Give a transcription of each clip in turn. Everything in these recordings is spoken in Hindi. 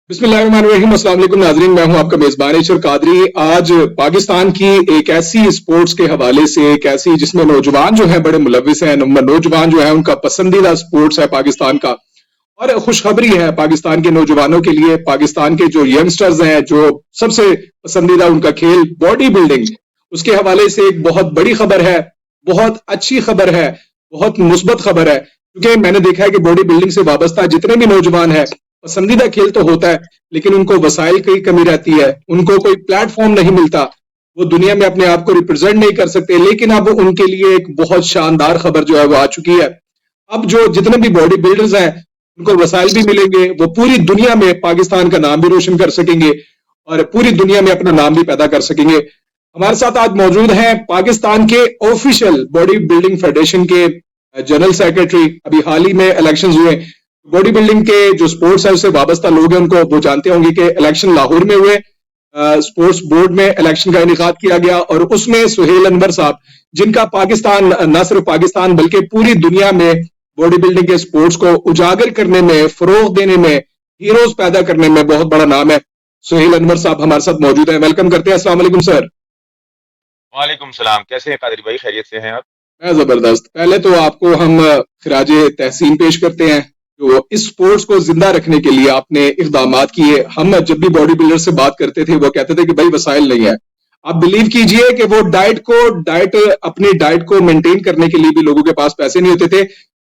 बिस्मिल्लाहिर्रहमानिर्रहीम। अस्सलाम वालेकुम नाज़रीन, मैं हूं आपका मेजबान इशर कादरी। आज पाकिस्तान की एक ऐसी स्पोर्ट्स के हवाले से एक ऐसी जिसमें नौजवान जो है बड़े मुलविस हैं, नौजवान जो है उनका पसंदीदा स्पोर्ट्स है पाकिस्तान का। और खुशखबरी है पाकिस्तान के नौजवानों के लिए, पाकिस्तान के जो यंगस्टर्स हैं, जो सबसे पसंदीदा उनका खेल बॉडी बिल्डिंग, उसके हवाले से एक बहुत बड़ी खबर है, बहुत अच्छी खबर है, बहुत मुस्बत खबर है। क्योंकि मैंने देखा है कि बॉडी बिल्डिंग से वाबस्ता जितने भी नौजवान हैं, पसंदीदा खेल तो होता है, लेकिन उनको वसाइल की कमी रहती है, उनको कोई प्लेटफॉर्म नहीं मिलता, वो दुनिया में अपने आप को रिप्रेजेंट नहीं कर सकते। लेकिन अब उनके लिए एक बहुत शानदार खबर जो है वो आ चुकी है। अब जो जितने भी बॉडी बिल्डर्स हैं, उनको वसाइल भी मिलेंगे, वो पूरी दुनिया में पाकिस्तान का नाम भी रोशन कर सकेंगे और पूरी दुनिया में अपना नाम भी पैदा कर सकेंगे। हमारे साथ आज मौजूद हैं पाकिस्तान के ऑफिशियल बॉडी बिल्डिंग फेडरेशन के जनरल सेक्रेटरी। अभी हाल ही में इलेक्शंस हुए, बॉडी बिल्डिंग के जो स्पोर्ट्स है उससे वाबस्ता लोग हैं, उनको वो जानते होंगे कि इलेक्शन लाहौर में हुए, स्पोर्ट्स बोर्ड में इलेक्शन का इनेकाद किया गया और उसमें सुहेल अनवर साहब, जिनका पाकिस्तान, न सिर्फ पाकिस्तान बल्कि पूरी दुनिया में बॉडी बिल्डिंग के स्पोर्ट्स को उजागर करने में, फरोग देने में, हीरोज पैदा करने में बहुत बड़ा नाम है। सुहेल अनवर साहब हमारे साथ मौजूद है, वेलकम करते हैं। अस्सलाम वालेकुम सर। वालेकुम सलाम। कैसे हैं कादरी भाई, खैरियत से हैं आप? मैं जबरदस्त। पहले तो आपको हम खिराज तहसीन पेश करते हैं, जो इस स्पोर्ट्स को जिंदा रखने के लिए आपने इकदाम किए। हम जब भी बॉडी बिल्डर से बात करते थे वो कहते थे कि भाई वसाइल नहीं है। आप बिलीव कीजिए कि वो अपनी डाइट को मेंटेन करने के लिए भी लोगों के पास पैसे नहीं होते थे।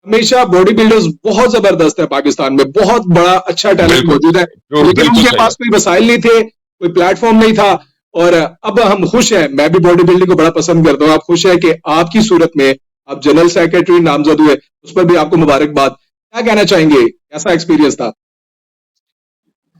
हमेशा बॉडी बिल्डर्स बहुत जबरदस्त है पाकिस्तान में, बहुत बड़ा अच्छा टैलेंट मौजूद है, लेकिन उनके पास कोई वसाइल नहीं थे, कोई प्लेटफॉर्म नहीं था। और अब हम खुश हैं, मैं भी बॉडी बिल्डिंग को बड़ा पसंद करता हूं। आप खुश हैं कि आपकी सूरत में आप जनरल सेक्रेटरी नामजद हुए, उस पर भी आपको मुबारकबाद। क्या कहना चाहेंगे, कैसा एक्सपीरियंस था?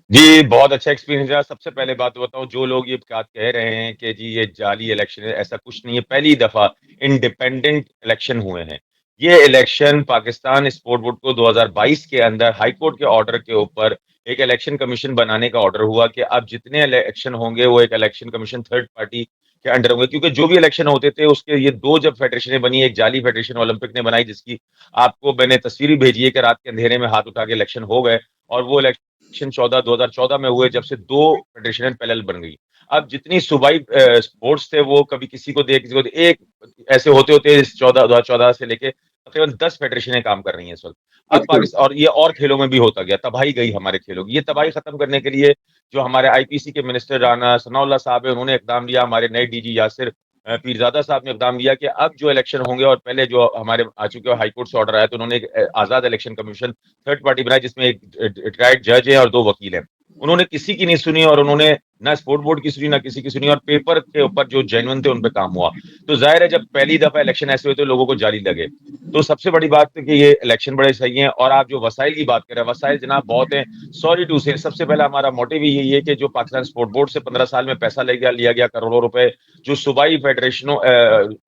जी, बहुत अच्छा एक्सपीरियंस रहा। सबसे पहले बात बताऊं, जो लोग ये बात कह रहे हैं कि जी ये जाली इलेक्शन है, ऐसा कुछ नहीं है। पहली दफा इंडिपेंडेंट इलेक्शन हुए हैं। ये इलेक्शन पाकिस्तान स्पोर्ट बोर्ड को 2022 के अंदर हाई कोर्ट के ऑर्डर के ऊपर एक इलेक्शन कमीशन बनाने का ऑर्डर हुआ कि अब जितने इलेक्शन होंगे वो एक इलेक्शन कमीशन थर्ड पार्टी के अंडर होंगे। क्योंकि जो भी इलेक्शन होते थे उसके ये दो जब फेडरेशनें बनी, एक जाली फेडरेशन ओलंपिक ने बनाई, जिसकी आपको मैंने तस्वीर भी भेजी है कि रात के अंधेरे में हाथ उठा के इलेक्शन हो गए, और वो इलेक्शन 2014 में हुए, जब से दो फेडरेशन पैरेलल बन गई। अब जितनी सूबाई स्पोर्ट्स थे वो कभी किसी को दे किसी को दे, एक ऐसे होते होते 2014 से लेके तकरीबन 10 फेडरेशनें काम कर रही हैं इस वक्त। अब पाकिस्तान, और ये और खेलों में भी होता गया, तबाही गई हमारे खेलों की। ये तबाही खत्म करने के लिए जो हमारे आईपीसी के मिनिस्टर राना सनाउल्लाह साहब है, उन्होंने इकदाम लिया। हमारे नए डीजी यासिर पीरजादा साहब ने इकदाम लिया कि अब जो इलेक्शन होंगे, और पहले जो हमारे आ चुके हाईकोर्ट से ऑर्डर आया, तो उन्होंने एक आजाद इलेक्शन कमीशन थर्ड पार्टी बनाई, जिसमें एक रिटायर्ड जज है और दो वकील हैं। उन्होंने किसी की नहीं सुनी, और उन्होंने ना स्पोर्ट बोर्ड की सुनी ना किसी की सुनी, और पेपर के ऊपर जो जेन्युइन थे उन पे काम हुआ। तो जाहिर है जब पहली दफा इलेक्शन ऐसे हुए तो लोगों को जाली लगे। तो सबसे बड़ी बात है कि ये इलेक्शन बड़े सही हैं। और आप जो वसाइल की बात कर रहे हैं, वसाइल जनाब बहुत हैं। सॉरी टू से, सबसे पहला हमारा मोटिव ही यही है कि जो पाकिस्तान स्पोर्ट बोर्ड से 15 साल में पैसा लिया गया करोड़ों रुपए, जो सूबाई फेडरेशनों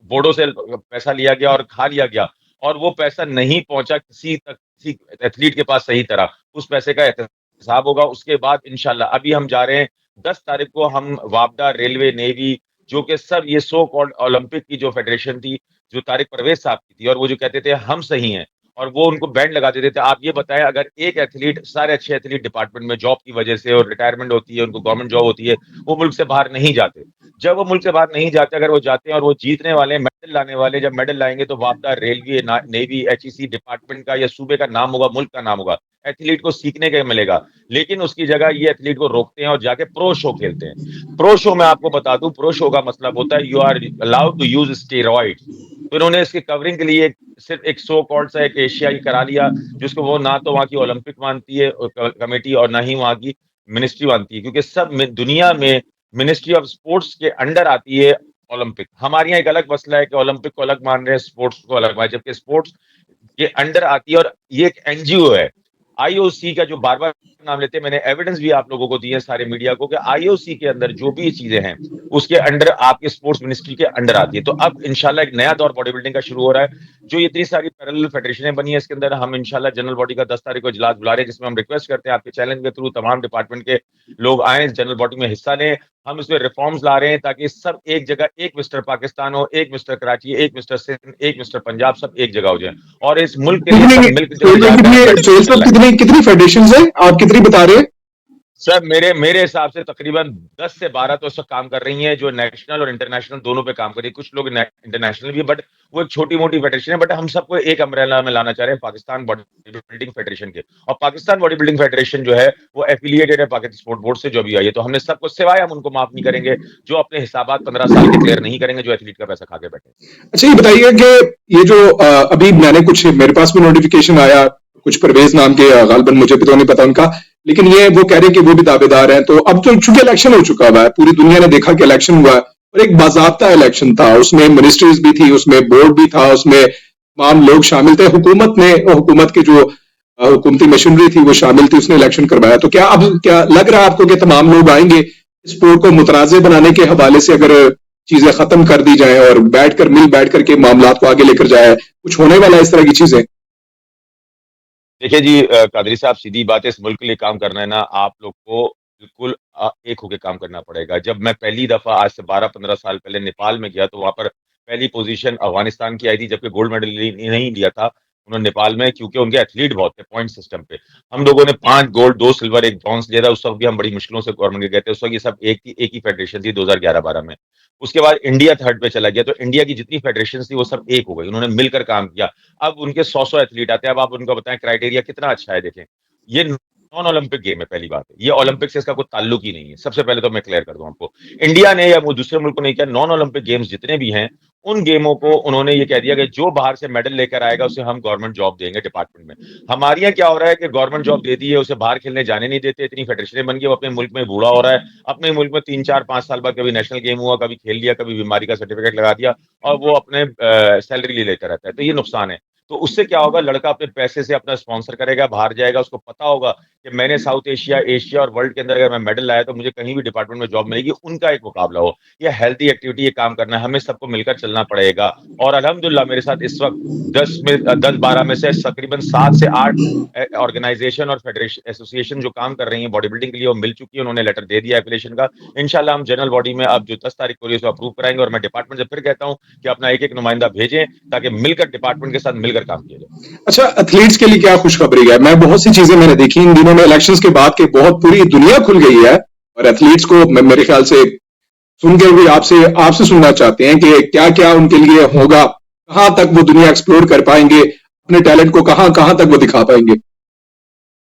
बोर्डों से पैसा लिया गया और खा लिया गया, और वो पैसा नहीं पहुंचा किसी एथलीट के पास सही तरह, उस पैसे का हिसाब होगा उसके बाद इंशाल्लाह। अभी हम जा रहे हैं 10 तारीख को, हम वापडा, रेलवे, नेवी, जो कि सब ये सो कॉल्ड ओलंपिक की जो फेडरेशन थी, जो तारिक परवेज साहब की थी, और वो जो कहते थे हम सही हैं, और वो उनको बैंड लगा देते थे। आप ये बताएं, अगर एक एथलीट, सारे अच्छे एथलीट डिपार्टमेंट में जॉब की वजह से और रिटायरमेंट होती है, उनको गवर्नमेंट जॉब होती है, वो मुल्क से बाहर नहीं जाते। जब वो मुल्क से बाहर नहीं जाते, अगर वो जाते हैं और वो जीतने वाले, मेडल लाने वाले, जब मेडल लाएंगे तो वापदा, रेलवे, नेवी, एचईसी डिपार्टमेंट का या सूबे का नाम होगा, मुल्क का नाम होगा, एथलीट को सीखने का मिलेगा। लेकिन उसकी जगह ये एथलीट को रोकते हैं और जाके प्रो शो खेलते हैं। प्रो शो में आपको बता दूं, प्रो शो का मतलब होता है you are allowed to use steroid. तो इन्होंने इसकी कवरिंग के लिए सिर्फ एक सो कॉल्ड सा एक एशियाई करा लिया, जिसको वो ना तो वहां की ओलंपिक मानती है कमेटी, और ना ही वहां की मिनिस्ट्री मानती है, क्योंकि सब दुनिया में मिनिस्ट्री ऑफ स्पोर्ट्स के अंडर आती है ओलंपिक। हमारे यहाँ एक अलग मसला है कि ओलंपिक को अलग मान रहे हैं, स्पोर्ट्स को अलग मान, जबकि स्पोर्ट्स के अंडर आती है, और ये एक एनजीओ है। आईओसी का जो बार बार नाम लेते हैं, मैंने एविडेंस भी आप लोगों को दिए सारे मीडिया को, कि आईओसी के अंदर जो भी चीजें हैं उसके अंडर आपके स्पोर्ट्स मिनिस्ट्री के अंडर आती है। तो अब इंशाल्लाह एक नया दौर बॉडी बिल्डिंग का शुरू हो रहा है। जो ये इतनी सारी पैरेलल फेडरेशनें बनी है, इसके अंदर हम इंशाल्लाह जनरल बॉडी का 10 तारीख को इजलास बुला रहे हैं, जिसमें हम रिक्वेस्ट करते हैं आपके चैनल के थ्रू तमाम डिपार्टमेंट के लोग आए, जनरल बॉडी में हिस्सा लें। हम इसमें रिफॉर्म्स ला रहे हैं ताकि सब एक जगह, एक मिस्टर पाकिस्तान हो, एक मिस्टर कराची, एक मिस्टर सिंध, एक मिस्टर पंजाब, सब एक जगह हो जाए, और इस मुल्क के लिए सब मिलकर कितनी फेडरेशन है, आप कितनी बता रहे हैं? सर मेरे मेरे हिसाब से तकरीबन 10 से 12 तो इस वक्त काम कर रही हैं जो नेशनल और इंटरनेशनल दोनों पे काम कर रही है। कुछ लोग इंटरनेशनल भी है, बट वो एक छोटी मोटी फेडरेशन है, बट हम सबको एक अम्ब्रेला में लाना चाह रहे हैं पाकिस्तान बॉडी बिल्डिंग फेडरेशन के। और पाकिस्तान बॉडी बिल्डिंग फेडरेशन जो है वो एफिलिएटेड है पाकिस्तान स्पोर्ट बोर्ड से, जो भी आई है। तो हमने सबको सिवाय हम उनको माफ नहीं करेंगे जो अपने हिसाबात 15 साल के क्लियर नहीं करेंगे, जो एथलीट का पैसा खा के बैठे। अच्छा ये बताइए कि ये जो अभी मैंने कुछ मेरे पास भी नोटिफिकेशन आया, कुछ परवेज नाम के गालबन, मुझे भी तो नहीं पता उनका, लेकिन ये वो कह रहे हैं कि वो भी दावेदार हैं। तो अब तो चूंकि इलेक्शन हो चुका हुआ है, पूरी दुनिया ने देखा कि इलेक्शन हुआ है और एक बाजाब्ता इलेक्शन था, उसमें मिनिस्ट्रीज भी थी, उसमें बोर्ड भी था, उसमें तमाम लोग शामिल थे, हुकूमत ने, हुकूमत की जो हुकूमती मशीनरी थी वो शामिल थी, उसने इलेक्शन करवाया। तो क्या अब क्या लग रहा है आपको कि तमाम लोग आएंगे स्पोर्ट को मुतनाज़ बनाने के हवाले से, अगर चीजें खत्म कर दी जाए और बैठ करके मामला को आगे लेकर जाए, कुछ होने वाला है इस तरह की चीजें? देखिए जी कादरी साहब, सीधी बात है, इस मुल्क के लिए काम करना है ना, आप लोग को बिल्कुल एक होके काम करना पड़ेगा। जब मैं पहली दफा आज से 12-15 साल पहले नेपाल में गया, तो वहां पर पहली पोजीशन अफगानिस्तान की आई थी, जबकि गोल्ड मेडल नहीं लिया था उन्होंने नेपाल में, क्योंकि उनके एथलीट बहुत थे पॉइंट सिस्टम पे। हम लोगों ने 5 गोल्ड, 2 सिल्वर, 1 ब्रॉन्ज लिया था। उस वक्त भी हम बड़ी मुश्किलों से गवर्नमेंट के गए थे। उस वक्त ये सब एक ही फेडरेशन थी 2011-12 में। उसके बाद इंडिया थर्ड पे चला गया, तो इंडिया की जितनी फेडरेशन थी वो सब एक हो गई, उन्होंने मिलकर काम किया। अब उनके 100-100 एथलीट आते हैं। अब आप उनको बताएं क्राइटेरिया कितना अच्छा है, देखें। ये नॉन ओलंपिक गेम है, पहली बात है। ये ओलंपिक से इसका कोई ताल्लुक ही नहीं है। सबसे पहले तो मैं क्लियर कर दूं आपको, इंडिया ने या वो दूसरे मुल्कों ने किया, नॉन ओलंपिक गेम्स जितने भी हैं उन गेमों को उन्होंने ये कह दिया कि जो बाहर से मेडल लेकर आएगा उसे हम गवर्नमेंट जॉब देंगे डिपार्टमेंट में। हमारे यहाँ क्या हो रहा है कि गवर्नमेंट जॉब दे दी है, उसे बाहर खेलने जाने नहीं देते, इतनी फेडरेशनें बन गई, वो अपने मुल्क में बूढ़ा हो रहा है। अपने मुल्क में 3-4-5 साल बाद कभी नेशनल गेम हुआ, कभी खेल लिया, कभी बीमारी का सर्टिफिकेट लगा दिया, और वो अपने सैलरी ले लेता रहता है। तो ये नुकसान है। तो उससे क्या होगा, लड़का अपने पैसे से अपना स्पॉन्सर करेगा, बाहर जाएगा, उसको पता होगा कि मैंने साउथ एशिया, एशिया और वर्ल्ड के अंदर अगर मैं मेडल लाया तो मुझे कहीं भी डिपार्टमेंट में जॉब मिलेगी, उनका एक मुकाबला हो। ये हेल्थी एक्टिविटी, ये काम करना है, हमें सबको मिलकर चलना पड़ेगा। और अल्हम्दुलिल्लाह मेरे साथ इस वक्त 10-12 में से तकरीबन 7 से 8 ऑर्गेनाइजेशन और फेडरेशन एसोसिएशन जो काम कर रही है बॉडी बिल्डिंग के लिए, वो मिल चुकी है, उन्होंने लेटर दे दिया एप्लीकेशन का। इंशाल्लाह हम जनरल बॉडी में अब जो 10 तारीख को इसको अप्रूव कराएंगे, और मैं डिपार्टमेंट से फिर कहता हूँ कि अपना एक नुमाइंदा भेजें, ताकि मिलकर डिपार्टमेंट के साथ मिलकर काम किया जाए। अच्छा, एथलीट्स के लिए क्या खुशखबरी है? मैं बहुत सी चीजें मैंने देखी इन दिनों में, इलेक्शंस के बाद के बहुत पूरी दुनिया खुल गई है, और एथलीट्स को मेरे ख्याल से सुन के भी आपसे आपसे सुनना चाहते हैं कि क्या क्या उनके लिए होगा, कहां तक वो दुनिया एक्सप्लोर कर पाएंगे, अपने टैलेंट को कहां कहां तक वो दिखा पाएंगे?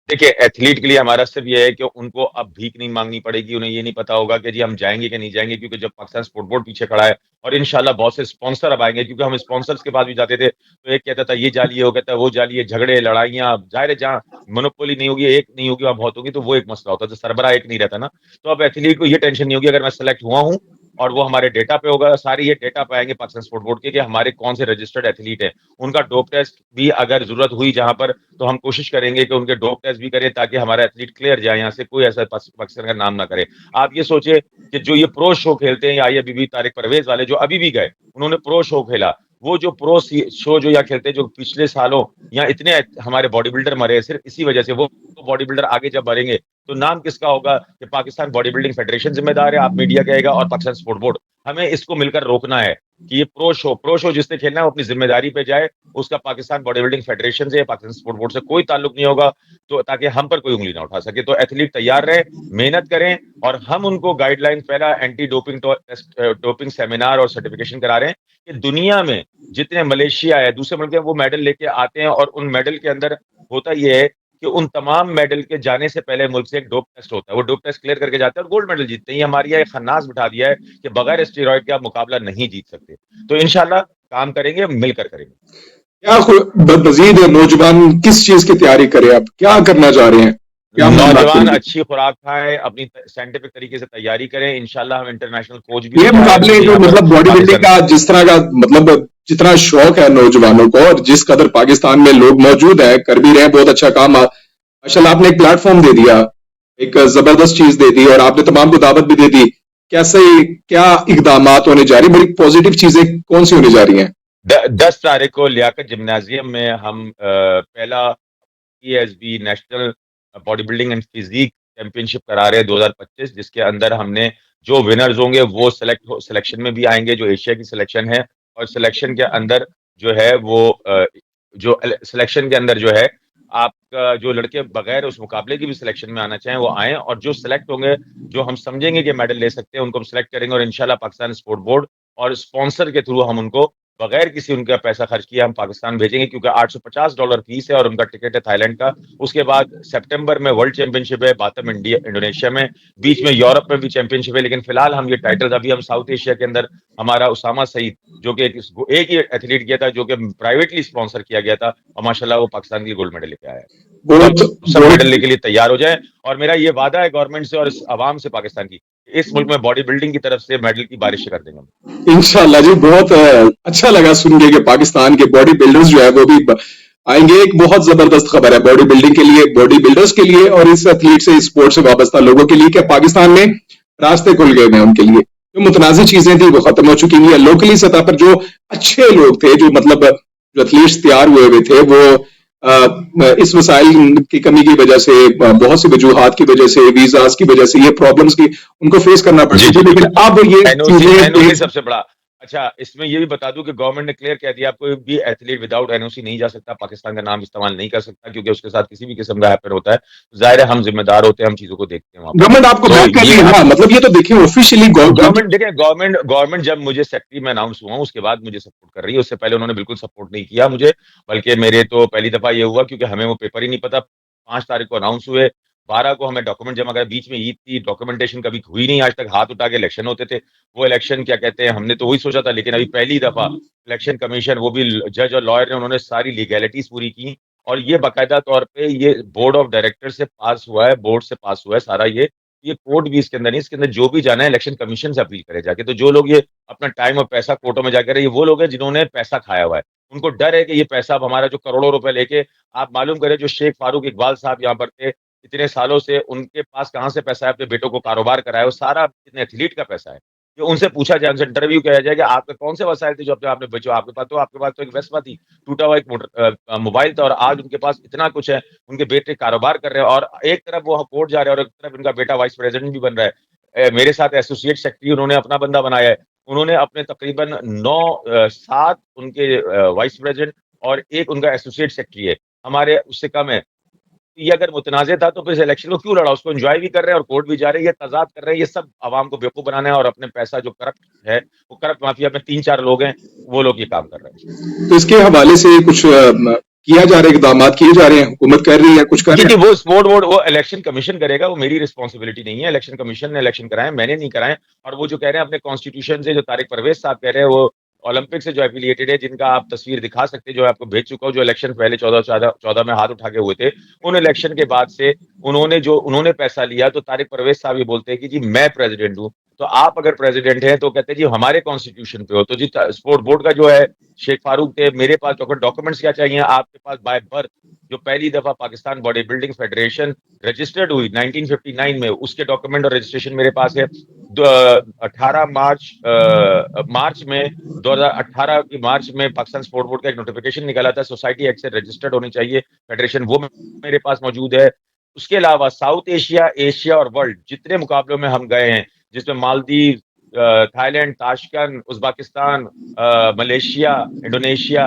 देखिए, एथलीट के लिए हमारा सिर्फ ये है कि उनको अब भीख नहीं मांगनी पड़ेगी। उन्हें ये नहीं पता होगा कि जी हम जाएंगे कि नहीं जाएंगे, क्योंकि जब पाकिस्तान स्पोर्ट बोर्ड पीछे खड़ा है, और इंशाल्लाह बहुत से स्पॉन्सर अब आएंगे। क्योंकि हम स्पॉन्सर्स के पास भी जाते थे तो एक कहता था ये जाली है, वो कहता है वो जाली है, झगड़े लड़ाइयाँ जाहिर है, जहाँ मोनोपोली नहीं होगी, एक नहीं होगी, वहाँ बहुत होगी, तो वो एक मसला होता है, तो सरबराह एक नहीं रहता ना। तो अब एथलीट को ये टेंशन नहीं होगी, अगर मैं सेलेक्ट हुआ हूँ और वो हमारे डेटा पे होगा, सारे ये डेटा पाएंगे पाकिस्तान स्पोर्ट बोर्ड के कि हमारे कौन से रजिस्टर्ड एथलीट है। उनका डोप टेस्ट भी अगर जरूरत हुई जहां पर, तो हम कोशिश करेंगे कि उनके डोप टेस्ट भी करें, ताकि हमारा एथलीट क्लियर जाए यहाँ से, कोई ऐसा पाकिस्तान का नाम ना करे। आप ये सोचिए कि जो ये प्रो शो खेलते हैं, या ये बीबी तारिक परवेज वाले जो अभी भी गए, उन्होंने प्रो शो खेला। वो जो प्रो शो जो यहाँ खेलते हैं, जो पिछले सालों यहाँ इतने हमारे बॉडी बिल्डर मरे हैं सिर्फ इसी वजह से, वो बॉडी बिल्डर आगे जब मरेंगे तो नाम किसका होगा? कि पाकिस्तान बॉडी बिल्डिंग फेडरेशन जिम्मेदार है, आप मीडिया कहेगा, और पाकिस्तान स्पोर्ट बोर्ड। हमें इसको मिलकर रोकना है कि ये प्रो शो जिसने खेलना है वो अपनी जिम्मेदारी पे जाए, उसका पाकिस्तान बॉडी बिल्डिंग फेडरेशन से, पाकिस्तान स्पोर्ट बोर्ड से कोई ताल्लुक नहीं होगा, तो ताकि हम पर कोई उंगली ना उठा सके। तो एथलीट तैयार रहे, मेहनत करें, और हम उनको गाइडलाइन, पहला एंटी डोपिंग डोपिंग सेमिनार और सर्टिफिकेशन करा रहे हैं कि दुनिया में जितने मलेशिया है, दूसरे मुल्क है, वो मेडल लेके आते हैं, और उन मेडल के अंदर होता यह है कि उन तमाम मेडल के जाने से पहले मुल्क से एक डोप टेस्ट होता है, वो डोप टेस्ट क्लियर करके जाते हैं और गोल्ड मेडल जीतते हैं। ये हमारे यहाँ एक खन्नास बिठा दिया है कि बगैर स्टेरॉइड के आप मुकाबला नहीं जीत सकते। तो इंशाल्लाह काम करेंगे, मिलकर करेंगे। क्या मजीद नौजवान किस चीज की तैयारी करें? आप क्या करना चाह रहे हैं, क्या मामला नौजवान करेंगे? अच्छी खुराक खाएं, अपनी साइंटिफिक तरीके से तैयारी करें। इंशाल्लाह हम इंटरनेशनल कोच भी ये लेके आ रहे हैं, मुकाबले क्योंकि जो यहाँ पर मतलब बॉडी बिल्डिंग पाकिस्तान। का जिस तरह का मतलब जितना शौक है नौजवानों को, और जिस कदर पाकिस्तान में लोग मौजूद हैं, कर भी रहे हैं बहुत अच्छा काम, माशाल्लाह आपने एक प्लेटफॉर्म दे दिया, एक जबरदस्त चीज दे दी, और आपने तमाम को दावत भी दे दी। कैसे, क्या इकदाम होने जा रही, बड़ी पॉजिटिव चीजें कौन सी होने जा रही हैं? 10 तारीख को लियाकत जिम्नाजियम में हम पहला ESB national body building and physique championship करा रहे हैं 2025, जिसके अंदर हमने जो विनर्स होंगे वो सिलेक्शन में भी आएंगे, जो एशिया की सिलेक्शन है। और सिलेक्शन के अंदर जो है वो जो सिलेक्शन के अंदर जो है आपका जो लड़के बगैर उस मुकाबले की भी सिलेक्शन में आना चाहें वो आएँ, और जो सिलेक्ट होंगे, जो हम समझेंगे कि मेडल ले सकते हैं, उनको हम सिलेक्ट करेंगे और इंशाल्लाह पाकिस्तान स्पोर्ट बोर्ड और स्पॉन्सर के थ्रू हम उनको बगैर किसी उनका पैसा खर्च किए हम पाकिस्तान भेजेंगे, क्योंकि $850 फीस है और उनका टिकट है थाईलैंड का। उसके बाद सितंबर में वर्ल्ड चैंपियनशिप है बातम इंडोनेशिया में, बीच में यूरोप में भी चैंपियनशिप है। लेकिन फिलहाल हम ये टाइटल्स अभी हम साउथ एशिया के अंदर, हमारा उसामा सईद जो कि एक ही एथलीट किया था जो कि प्राइवेटली स्पॉन्सर किया गया था, और माशाल्लाह वो पाकिस्तान के लिए गोल्ड मेडल लेके आया है। तो बहुत सब बहुत मेडल लेके लिए तैयार हो जाए, और मेरा ये वादा है गवर्नमेंट से और इस आवाम से पाकिस्तान की, इस मुल्क में बॉडी बिल्डिंग की तरफ से मेडल की बारिश कर देंगे हम। इंशाल्लाह जी, बहुत अच्छा लगा सुन के कि पाकिस्तान के बॉडी बिल्डर्स जो है वो भी आएंगे। एक बहुत जबरदस्त खबर है बॉडी बिल्डिंग के लिए, बॉडी बिल्डर्स के लिए और इस एथलीट से, इस स्पोर्ट से वाबस्ता लोगों के लिए, कि पाकिस्तान में रास्ते खुल गए हैं उनके लिए। जो मुतनाज़ चीजें थी वो खत्म हो चुकी हैं। लोकली सतह पर जो अच्छे लोग थे, जो मतलब जो एथलीट्स तैयार हुए थे, वो इस वसाइल की कमी की वजह से, बहुत सी वजूहात की वजह से, वीजाज की वजह से, ये प्रॉब्लम्स की उनको फेस करना जी पड़ती जी थी, लेकिन बिल्कुल। अब ये एनओसी चीजें एनओसी सबसे बड़ा। अच्छा, इसमें ये भी बता दूं कि गवर्नमेंट ने क्लियर कह दिया कोई भी एथलीट विदाउट एनओसी नहीं जा सकता, पाकिस्तान का नाम इस्तेमाल नहीं कर सकता, क्योंकि उसके साथ किसी भी किस्म का हैपन होता है, जाहिर है हम जिम्मेदार होते हैं, हम चीजों को देखते हैं वहां पर। गवर्नमेंट आपको तो बैक कर ये रही है ना, मतलब ये तो देखिए ऑफिशियली गवर्नमेंट देखिए, गवर्नमेंट जब मुझे सेक्रेटरी में अनाउंस हुआ उसके बाद मुझे सपोर्ट कर रही है, उससे पहले उन्होंने बिल्कुल सपोर्ट नहीं किया मुझे, बल्कि मेरे तो पहली दफा ये हुआ क्योंकि हमें वो पेपर ही नहीं पता। 5 तारीख को अनाउंस हुए, 12 को हमें डॉक्यूमेंट जमा करा, बीच में ईद थी, डॉक्यूमेंटेशन कभी हुई नहीं आज तक, हाथ उठा के इलेक्शन होते थे। वो इलेक्शन क्या कहते हैं, हमने तो वही सोचा था, लेकिन अभी पहली दफा इलेक्शन कमीशन, वो भी जज और लॉयर ने, उन्होंने सारी लीगैलिटीज पूरी की, और ये बाकायदा तौर पे ये बोर्ड ऑफ डायरेक्टर से पास हुआ है, बोर्ड से पास हुआ है सारा ये कोर्ट भी इसके अंदर नहीं, इसके अंदर जो भी जाना है इलेक्शन कमीशन से अपील करे जाके। तो जो लोग ये अपना टाइम और पैसा कोर्टों में जाकर, ये वो लोग हैं जिन्होंने पैसा खाया हुआ है, उनको डर है कि ये पैसा अब हमारा जो करोड़ों रुपए लेके, आप मालूम करें जो शेख फारूक इकबाल साहब यहाँ पर थे इतने सालों से, उनके पास कहाँ से पैसा है अपने बेटों को कारोबार कराया, वो सारा इतने एथलीट का पैसा है। कि उनसे पूछा जाए, उनसे इंटरव्यू किया जाए कि आपके कौन से वसाइल थे जो अपने आपने बेचो, आपके पास तो एक वेस्पा थी, टूटा हुआ एक मोबाइल था, और आज उनके पास इतना कुछ है, उनके बेटे कारोबार कर रहे हैं, और एक तरफ वो कोर्ट जा रहे हैं और एक तरफ उनका बेटा वाइस प्रेसिडेंट भी बन रहा है। मेरे साथ एसोसिएट सेक्रेटरी उन्होंने अपना बंदा बनाया है, उन्होंने अपने तकरीबन 7 उनके वाइस प्रेसिडेंट और एक उनका एसोसिएट सेक्रेटरी है, हमारे उससे कम है। ये अगर मुतनाज़ था तो फिर इस इलेक्शन को क्यों लड़ा? उसको एन्जॉय भी कर रहे हैं और कोर्ट भी जा रहे हैं, ये तज़ाद कर रहे हैं, ये सब आवाम को बेवकूफ़ बनाना है, और अपने पैसा जो करप्ट है, वो करप्ट माफिया में 3-4 लोग हैं, वो लोग ये काम कर रहे हैं। तो इसके हवाले से कुछ किया जा रहा है, इकदाम किए जा रहे हैं, हुकूमत कर रही है, कुछ कर जी, रहे जी, हैं? वो स्पोर्ट बोर्ड, वो इलेक्शन कमीशन करेगा, वो मेरी रिस्पॉन्सिबिलिटी नहीं है। इलेक्शन कमीशन ने इलेक्शन कराए, मैंने नहीं कराए। और वो जो कह रहे हैं अपने कॉन्स्टिट्यूशन से, जो तारिक परवेज साहब कह रहे हैं, वो ओलंपिक से जो एफिलिएटेड है, जिनका आप तस्वीर दिखा सकते हैं, जो आपको भेज चुका हूँ, जो इलेक्शन पहले 14 में हाथ उठा के हुए थे, उन इलेक्शन के बाद से उन्होंने पैसा लिया, तो तारिक परवेज साहब ये बोलते हैं कि जी मैं प्रेसिडेंट हूँ, तो आप अगर प्रेसिडेंट हैं तो कहते हैं जी हमारे कॉन्स्टिट्यूशन पे हो, तो जी स्पोर्ट बोर्ड का जो है शेख फारूक थे, मेरे पास डॉक्यूमेंट्स क्या चाहिए आपके पास, बाय बर्थ जो पहली दफा Pakistan body building federation registered हुई 1959 में, उसके डॉक्यूमेंट और रजिस्ट्रेशन मेरे पास है। 18 मार्च में 2018 की मार्च में पाकिस्तान स्पोर्ट बोर्ड का एक नोटिफिकेशन निकाला था, सोसाइटी एक्ट से रजिस्टर्ड होनी चाहिए फेडरेशन, वो मेरे पास मौजूद है। उसके अलावा साउथ एशिया, एशिया और वर्ल्ड जितने मुकाबलों में हम गए हैं, जिसमें Maldives, Thailand, Tashkent, Uzbekistan, Malaysia, Indonesia,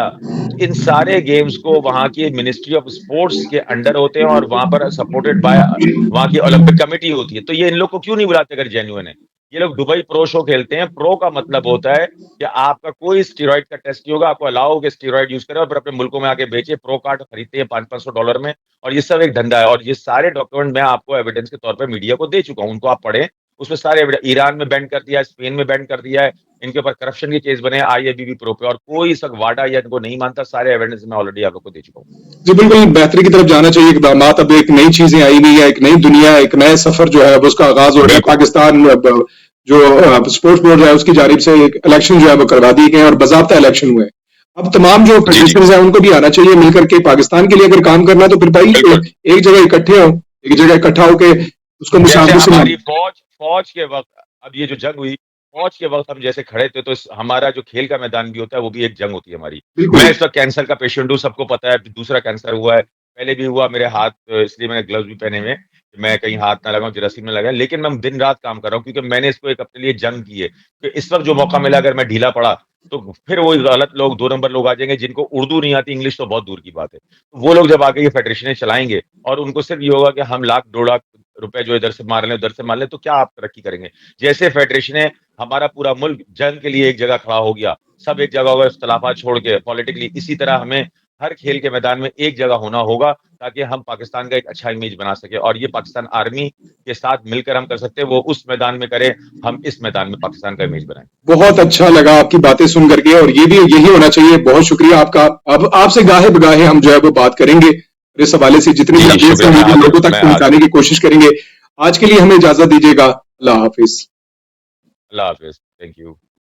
इन सारे गेम्स को वहां की मिनिस्ट्री ऑफ स्पोर्ट्स के अंडर होते हैं, और वहां पर सपोर्टेड बाय वहां की ओलंपिक कमेटी होती है। तो ये इन लोग को क्यों नहीं बुलाते अगर जेन्युइन है? ये लोग दुबई प्रो शो खेलते हैं। प्रो का मतलब होता है कि आपका कोई स्टीरॉइड का टेस्ट नहीं होगा, आपको अलाउ होगा स्टीरॉइड यूज करें और फिर अपने मुल्कों में आके बेचे, प्रो कार्ड खरीदते हैं $500-500 में, और ये सब एक धंधा है। और ये सारे डॉक्यूमेंट मैं आपको एविडेंस के तौर पर मीडिया को दे चुका हूं, उनको आप पढ़ें, उसमें सारे ईरान में बैन कर दिया है, स्पेन में बैन कर दिया है, इनके ऊपर करप्शन के केस बने आईएबीबी प्रो पे, और कोई सक वाडा या इनको नहीं मानता, सारे एविडेंस मैं ऑलरेडी आप लोग को दे चुका हूँ। जी बिल्कुल, बेहतरी की तरफ जाना चाहिए इकदाम। अब एक नई चीजें आई हुई है, एक नई दुनिया, एक नए सफर जो है वो उसका आगाज हो रहा है। पाकिस्तान जो स्पोर्ट्स बोर्ड है उसकी जानिब से एक इलेक्शन जो है वो करवा दिए गए और बाकायदा इलेक्शन हुए। अब तमाम जो फेडरेशन है उनको भी आना चाहिए मिलकर के, पाकिस्तान के लिए अगर काम करना है तो फिर भाई एक जगह इकट्ठे हो, एक जगह इकट्ठा होके उसको जैसे मुशावरे हमारी से। फौज के वक्त, अब ये जो जंग हुई, फौज के वक्त हम जैसे खड़े थे, तो हमारा जो खेल का मैदान भी होता है वो भी एक जंग होती है हमारी। मैं इस वक्त कैंसर का पेशेंट हूँ, सबको पता है, दूसरा कैंसर हुआ है, पहले भी हुआ मेरे हाथ, इसलिए मैंने ग्लव्स भी पहने हुए हैं, मैं कहीं हाथ ना लगाऊं, जरासीम ना लगाए, लेकिन मैं दिन रात काम कर रहा हूँ, क्योंकि मैंने इसको एक अपने लिए जंग की है कि इस वक्त जो मौका मिला, अगर मैं ढीला पड़ा तो फिर वो गलत लोग 2 नंबर लोग आ जाएँगे जिनको उर्दू नहीं आती, इंग्लिश तो बहुत दूर की बात है। तो वो लोग जब आके ये फेडरेशनें चलाएँगे और उनको सिर्फ़ ये होगा कि हम लाख 2 लाख रुपए जो इधर से मार लें, उधर से मार लें, तो क्या आप तरक्की करेंगे? जैसे फेडरेशनें हमारा पूरा मुल्क जंग के लिए एक जगह खड़ा हो गया, सब एक जगह हो गए इख्तिलाफ़ात छोड़ के पॉलिटिकली, इसी तरह हमें हर खेल के मैदान में एक जगह होना होगा ताकि हम पाकिस्तान का एक अच्छा इमेज बना सकें और ये पाकिस्तान आर्मी के साथ मिलकर हम कर सकते हैं, वो उस मैदान में करें, हम इस मैदान में पाकिस्तान का इमेज बनाएँ। बहुत अच्छा लगा आपकी बातें सुन करके और ये भी यही होना चाहिए। बहुत शुक्रिया आपका। अब आपसे गाहे बगाहे हम जो है वो बात करेंगे इस हवाले से, जितनी जी, भी जी, अपडेट्स शुक्रिया। हैं वो भी लोगों तक मैं हाज़िर पहुंचाने हूँ। की कोशिश करेंगे। आज के लिए हमें इजाजत दीजिएगा। अल्लाह हाफिज। अल्लाह हाफ़िज़। Thank you.